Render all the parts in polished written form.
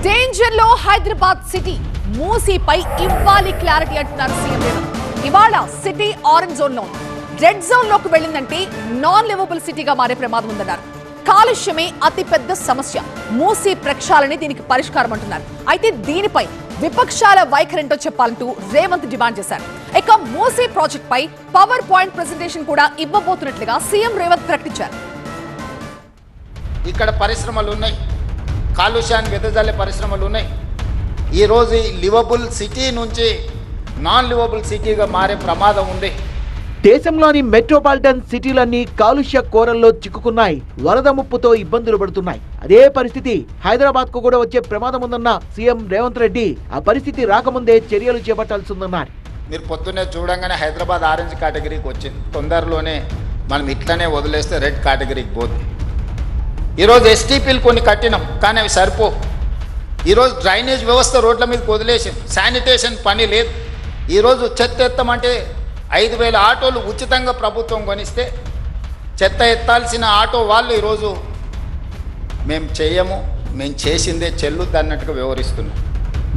Danger లో Hyderabad city మూసీపై ఇవ్వాలి clarity అంటున్నారు సీఎం రేవంత్. ఇవాళ సిటీ ఆరెంజ్ జోన్ లో రెడ్ జోన్ లోకి వెళ్ళిందంటే నాన్ లివబుల్ సిటీగా మారే ప్రమాదం ఉందన్నారు. కాలుష్యమే అతిపెద్ద సమస్య, మూసీ ప్రక్షాళనే దీనికి పరిష్కారం అంటున్నారు. అయితే దీనిపై విపక్షాల వైఖరింటో చెప్పాలంటూ రేవంత్ డిమాండ్ చేశారు. ఇక మూసీ ప్రాజెక్ట్ పై పవర్ పాయింట్ ప్రెజెంటేషన్ కూడా ఇవ్వబోతున్నట్లుగా సీఎం రేవంత్ ప్రకటించారు. ఇక్కడ పరిశ్రమలు ఉన్నాయి, కాలుష్యాన్ని వెదజల్లే పరిశ్రమలు ఉన్నాయి. ఈరోజు లివబుల్ సిటీ నుంచి నాన్ లివబుల్ సిటీగా మారే ప్రమాదం ఉంది. దేశంలోని మెట్రోపాలిటన్ సిటీలన్నీ కాలుష్య కోరల్లో చిక్కుకున్నాయి, వరద ముప్పుతో ఇబ్బందులు పడుతున్నాయి. అదే పరిస్థితి హైదరాబాద్ కు కూడా వచ్చే ప్రమాదం ఉందన్న సీఎం రేవంత్ రెడ్డి ఆ పరిస్థితి రాకముందే చర్యలు చేపట్టాల్సి ఉందన్నారు. మీరు పొద్దున్నే చూడంగానే హైదరాబాద్ ఆరెంజ్ కేటగిరీకి వచ్చింది, తొందరలోనే మనం ఇట్లనే వదిలేస్తే రెడ్ కేటగిరీకి పోతుంది. ఈరోజు ఎస్టీపీలు కొన్ని కట్టినాం, కానీ అవి సరిపో. ఈరోజు డ్రైనేజ్ వ్యవస్థ రోడ్ల మీదకి వదిలేసాం, శానిటేషన్ పని లేదు. ఈరోజు చెత్త ఎత్తమంటే 5,000 ఆటోలు ఉచితంగా ప్రభుత్వం కొనిస్తే చెత్త ఎత్తాల్సిన ఆటో వాళ్ళు ఈరోజు మేము చేయము, మేము చేసిందే చెల్లుద్ది అన్నట్టుగా వ్యవహరిస్తున్నాం.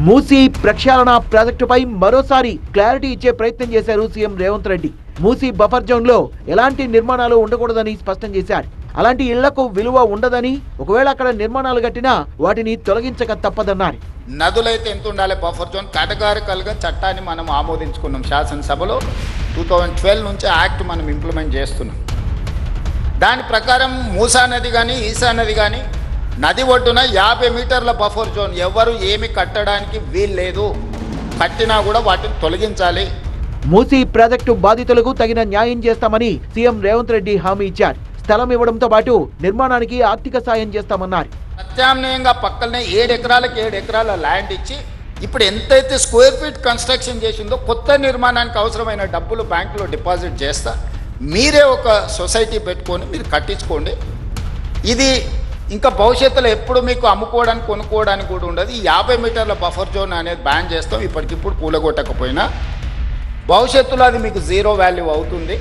మూసీ ప్రక్షాళన ప్రాజెక్టుపై మరోసారి క్లారిటీ ఇచ్చే ప్రయత్నం చేశారు CM Revanth Reddy. Musi buffer zone లో ఎలాంటి నిర్మాణాలు ఉండకూడదని స్పష్టం చేశారు. అలాంటి ఇళ్లకు విలువ ఉండదని, ఒకవేళ అక్కడ నిర్మాణాలు కట్టినా వాటిని తొలగించక తప్పదన్నారు. నదులైతే ఎంత ఉండాలి బఫర్ జోన్, కేటగారికల్గా చట్టాన్ని మనం ఆమోదించుకున్నాం శాసనసభలో. 2012 నుంచి యాక్ట్ మనం ఇంప్లిమెంట్ చేస్తున్నాం. దాని ప్రకారం మూసా నది కానీ ఈసా నది కానీ నది ఒడ్డున 50 మీటర్ల బఫర్ జోన్, ఎవరు ఏమి కట్టడానికి వీల్లేదు. కట్టినా కూడా వాటిని తొలగించాలి. మూసీ ప్రాజెక్టు బాధితులకు తగిన న్యాయం చేస్తామని సీఎం రేవంత్ రెడ్డి హామీ ఇచ్చారు. స్థలం ఇవ్వడంతో పాటు నిర్మాణానికి ఆర్థిక సాయం చేస్తామన్నారు. ప్రత్యామ్నాయంగా పక్కనే 7 ఎకరాలకు 7 ఎకరాల ల్యాండ్ ఇచ్చి ఇప్పుడు ఎంతైతే స్క్వేర్ ఫీట్ కన్స్ట్రక్షన్ చేసిందో కొత్త నిర్మాణానికి అవసరమైన డబ్బులు బ్యాంకులో డిపాజిట్ చేస్తా. మీరే ఒక సొసైటీ పెట్టుకొని మీరు కట్టించుకోండి. ఇది ఇంకా భవిష్యత్తులో ఎప్పుడు మీకు అమ్ముకోవడానికి కొనుక్కోవడానికి కూడా ఉండదు. ఈ 50 మీటర్ల బఫర్ జోన్ అనేది బ్యాన్ చేస్తాం. ఇప్పటికిప్పుడు కూలగొట్టకపోయినా భవిష్యత్తులో అది మీకు జీరో వాల్యూ అవుతుంది.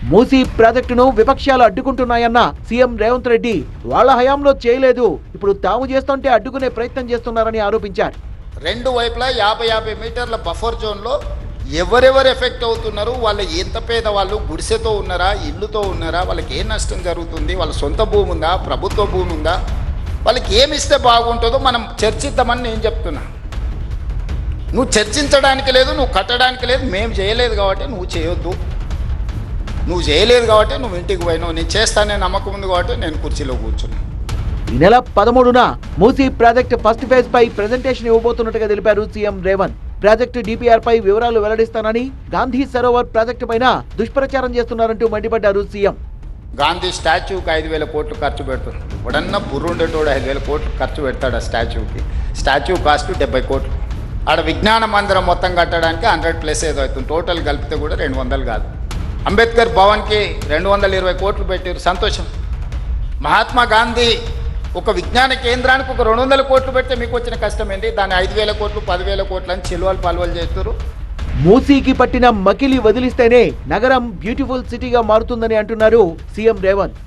మూసీ ప్రాజెక్టును విపక్షాలు అడ్డుకుంటున్నాయన్న సీఎం రేవంత్ రెడ్డి వాళ్ళ హయాంలో చేయలేదు, ఇప్పుడు తాము చేస్తుంటే అడ్డుకునే ప్రయత్నం చేస్తున్నారని ఆరోపించారు. రెండు వైపులా 50 మీటర్ల బఫర్ జోన్లో ఎవరెవరు ఎఫెక్ట్ అవుతున్నారు, వాళ్ళు ఎంత పేదవాళ్ళు, గుడిసెతో ఉన్నారా, ఇల్లుతో ఉన్నారా, వాళ్ళకి ఏ నష్టం జరుగుతుంది, వాళ్ళ సొంత భూమి ఉందా, ప్రభుత్వ భూమి ఉందా, వాళ్ళకి ఏమిస్తే బాగుంటుందో మనం చర్చిద్దామని నేను చెప్తున్నా. నువ్వు చర్చించడానికి లేదు, నువ్వు కట్టడానికి లేదు, మేము చేయలేదు కాబట్టి నువ్వు చేయొద్దు. నువ్వు చేయలేదు కాబట్టి నువ్వు ఇంటికి పోయినావు, నేను చేస్తానే నమ్మకం ఉంది కాబట్టి నేను కుర్చీలో కూర్చున్నా. ఈ నెల 13న మూసీ ప్రాజెక్టు ఫస్ట్ ఫేజ్ పై ప్రెజెంటేషన్ ఇవ్వబోతున్నట్టుగా తెలిపారు సీఎం రేవంత్. ప్రాజెక్టు డిపిఆర్ పై వివరాలు వెల్లడిస్తానని, గాంధీ సరోవర్ ప్రాజెక్టు పైన దుష్ప్రచారం చేస్తున్నారంటూ మండిపడ్డారు సీఎం. గాంధీ స్టాచ్యూకి 5,000 కోట్లు ఖర్చు పెడుతున్నారు. ఎప్పుడన్నా బుర్రుండేటోడు 5,000 కోట్లు ఖర్చు పెడతాడు ఆ స్టాచ్యూకి. స్టాచ్యూ కాస్ట్ 70 కోట్లు. ఆడ విజ్ఞాన మందిరం మొత్తం కట్టడానికి 100+ ఏదో అవుతుంది. టోటల్ కలిపితే కూడా 200 కాదు. అంబేద్కర్ భవన్కి 220 కోట్లు పెట్టారు, సంతోషం. మహాత్మా గాంధీ ఒక విజ్ఞాన కేంద్రానికి ఒక 200 కోట్లు పెడితే మీకు వచ్చిన కష్టం ఏంటి? దాన్ని 5,000 కోట్లు 10,000 కోట్లు అని చిలువలు పలువలు చేస్తారు. మూసీకి పట్టిన మకిలి వదిలిస్తేనే నగరం బ్యూటిఫుల్ సిటీగా మారుతుందని అంటున్నారు సీఎం రేవంత్.